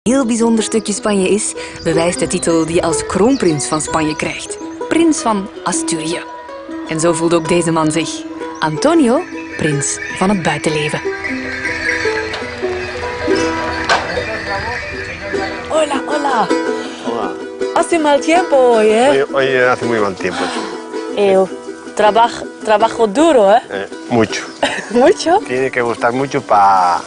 Heel bijzonder stukje Spanje is, bewijst de titel die je als kroonprins van Spanje krijgt. Prins van Asturië. En zo voelt ook deze man zich. Antonio, prins van het buitenleven. Hola, hola. Hola. Hace mal tiempo hoy, ¿eh? Hoy hace muy mal tiempo. Trabajo duro, ¿eh? Mucho. ¿Mucho? Tiene que gustar mucho para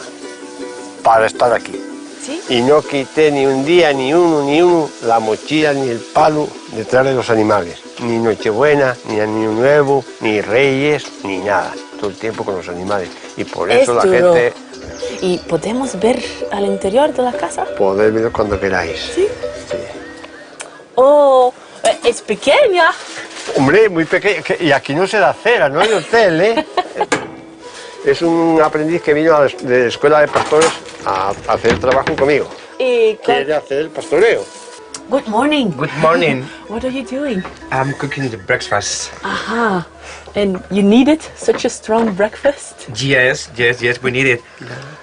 estar aquí. ¿Sí? Y no quité ni un día, ni uno, la mochila ni el palo detrás de los animales. Ni Nochebuena, ni Año Nuevo, ni Reyes, ni nada. Todo el tiempo con los animales. Y por eso la duro. gente... ¿Y podemos ver al interior de la casa? Podéis verlo cuando queráis. ¿Sí? Sí. Oh, es pequeña. Hombre, muy pequeño. Y aquí no se da cera, no hay hotel, ¿eh? Es un aprendiz que vino de la escuela de pastores a hacer trabajo conmigo. Quiere hacer el pastoreo. Good morning. Good morning. What are you doing? I'm cooking the breakfast. Aha. And you needed such a strong breakfast? Yes, we need it.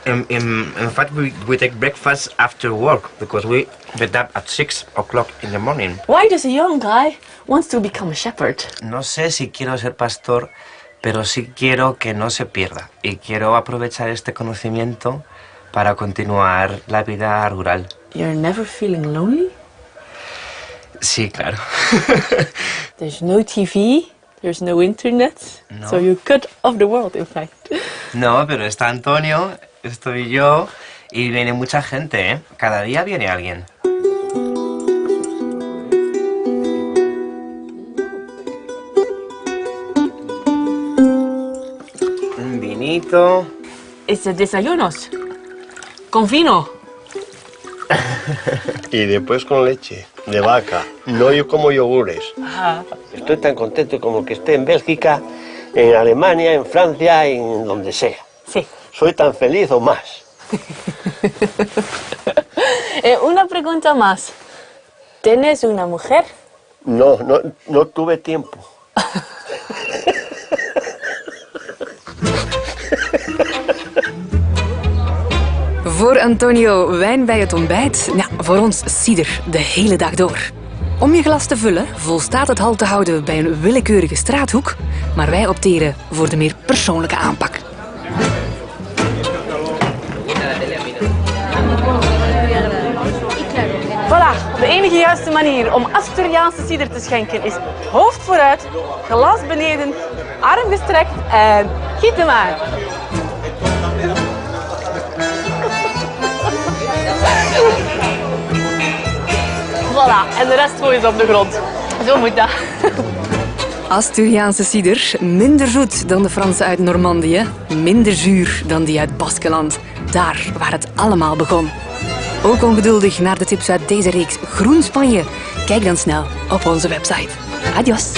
In fact, we take breakfast after work because we get up at 6 o'clock in the morning. Why does a young guy wants to become a shepherd? No sé si quiero ser pastor, pero sí quiero que no se pierda. Y quiero aprovechar este conocimiento para continuar la vida rural. You're never feeling lonely? Sí, claro. There's no TV, there's no internet, No. so you're cut off the world, in fact. No, pero está Antonio, estoy yo y viene mucha gente, ¿eh? Cada día viene alguien. Un vinito. Desayunos. Con vino. Y después con leche de vaca. No yo como yogures. Ajá. Estoy tan contento como que esté en Bélgica, en Alemania, en Francia, en donde sea. Sí. Soy tan feliz o más. Una pregunta más. ¿Tienes una mujer? No tuve tiempo. Voor Antonio wijn bij het ontbijt, ja, voor ons cider de hele dag door. Om je glas te vullen volstaat het halt te houden bij een willekeurige straathoek, maar wij opteren voor de meer persoonlijke aanpak. Voilà, de enige juiste manier om Asturiaanse cider te schenken is hoofd vooruit, glas beneden, arm gestrekt en giet hem aan. Voilà, en de rest gooi je op de grond. Zo moet dat. Asturiaanse cider, minder zoet dan de Franse uit Normandië, minder zuur dan die uit Baskeland. Daar waar het allemaal begon. Ook ongeduldig naar de tips uit deze reeks Groen Spanje? Kijk dan snel op onze website. Adios!